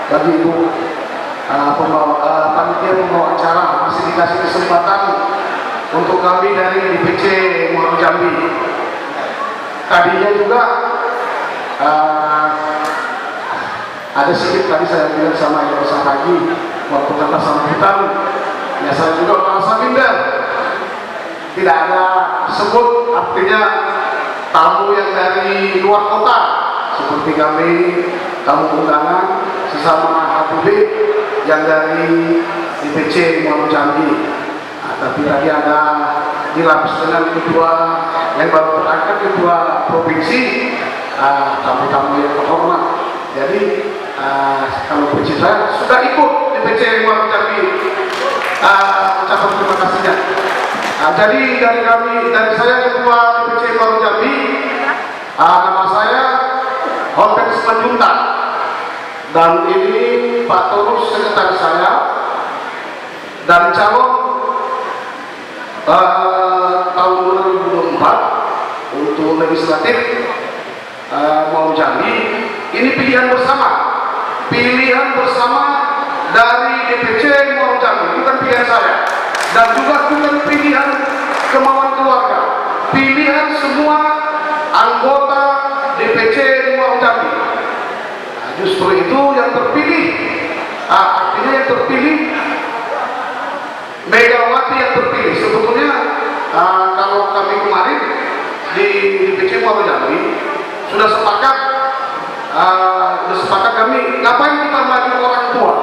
bagi ibu panitia pembawa acara masih dikasih kesempatan untuk kami dari DPC Muaro Jambi. Tadinya juga ada sedikit tadi saya bilang sama Ibu Sahagi waktu kata sambutan, ya saya juga merasa minder. Tidak ada sebut, artinya tamu yang dari luar kota seperti kami tamu undangan sesama Habibie yang dari DPC Muaro Jambi. Tapi tadi ada dilapis dengan ketua yang baru terangkat, ketua provinsi, tamu-tamu yang terhormat. Jadi kalau DPC saya sudah ikut DPC Muaro Jambi, ucapan terima kasihnya. Jadi dari saya ketua DPC Muaro Jambi, nama saya Hotel Selanjutnya, dan ini Pak Torus sekretaris saya, dan calon tahun 2024 untuk legislatif Muaro Jambi. Ini pilihan bersama dari DPC Muaro Jambi, bukan pilihan saya, dan juga bukan pilihan kemauan keluarga, pilihan semua anggota DPC Muaro Jambi. Justru itu yang terpilih, artinya yang terpilih Megawati yang terpilih. Sebetulnya kalau kami kemarin di DPC Muaro Jambi sudah sepakat kami, ngapain kita maju orang tua?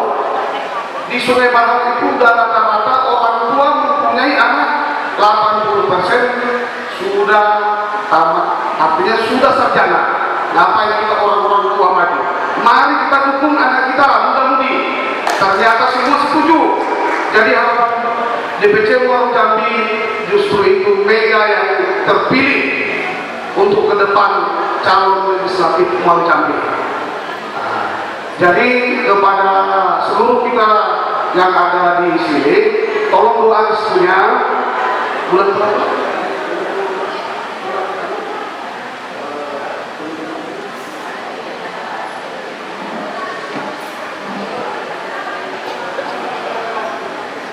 Di Sungai Bahar itu sudah rata-rata orang tua mempunyai anak 80% sudah tamat, artinya sudah sarjana. Ngapain kita orang-orang tua maju? Mari kita dukung anak kita muda-mudi. Ternyata semua setuju. Jadi harapan DPC Muaro Jambi justru itu Mega yang terpilih untuk ke depan calon legislatif Muaro Jambi. Jadi kepada seluruh kita yang ada di sini, tolong doa restunya bulan berapa?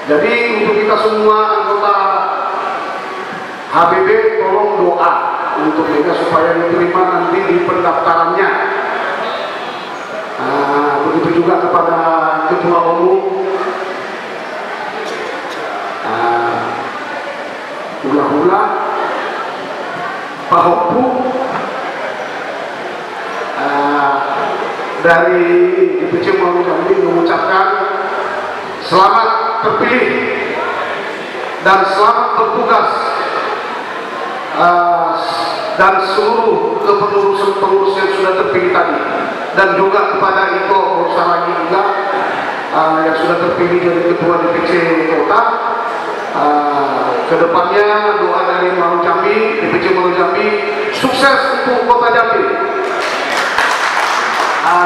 Jadi untuk kita semua anggota HBB, tolong doa untuk Mega supaya diterima nanti di pendaftarannya. Begitu juga kepada Ketua Umum Hula-Hula, Pak Hokpu, dari DPC Muaro Jambi mengucapkan selamat terpilih dan selamat bertugas, dan seluruh pengurus yang sudah terpilih tadi, dan juga kepada Iko Rosaragi juga yang sudah terpilih dari ketua DPC kota. Kedepannya doa dari Muaro Jambi, DPC Muaro Jambi, sukses untuk kota Jambi.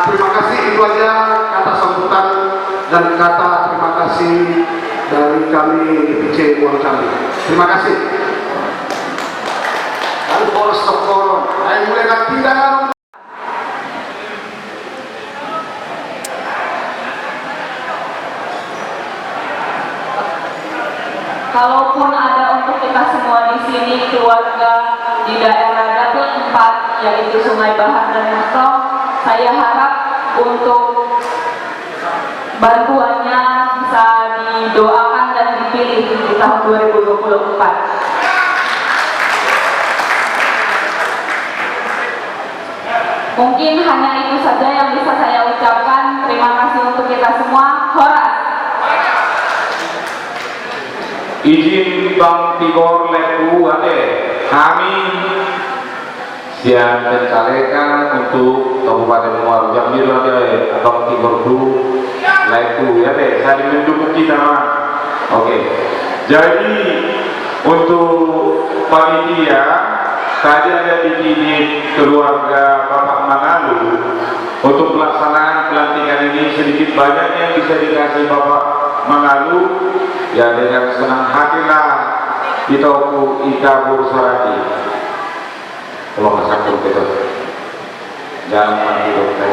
Terima kasih, itu aja kata sambutan dan kata terima kasih dari kami DPC Muaro Jambi. Terima kasih. Lalu poros tokoron, ayo mulai tidak. Kalaupun ada untuk kita semua di sini keluarga di daerah Dapil 4 yaitu Sungai Bahar dan Mustong, saya harap untuk bantuannya bisa didoakan dan dipilih di tahun 2024. Mungkin hanya itu saja yang bisa saya ucapkan. Terima kasih untuk kita semua. Horas. Izin Bang Tigor Leku ade kami siap mencalekan untuk Kabupaten Muaro Jambi ade Bang Tigor Leku ya deh, saya mendukung kita. Oke. Jadi untuk panitia tadi ada dididik keluarga Bapak Mangalu untuk pelaksanaan pelantikan ini, sedikit banyak yang bisa dikasih Bapak Mangalu ya, dengan senang hatilah kita Ika Bursarati. Kalau nggak sakit gitu, jangan mati dokter.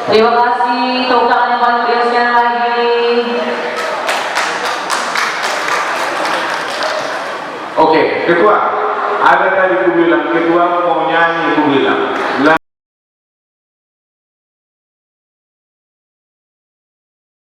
Terima kasih, tepuk tangan yang paling meriah sekali lagi. Oke, ketua. Ada tadi ku bilang ketua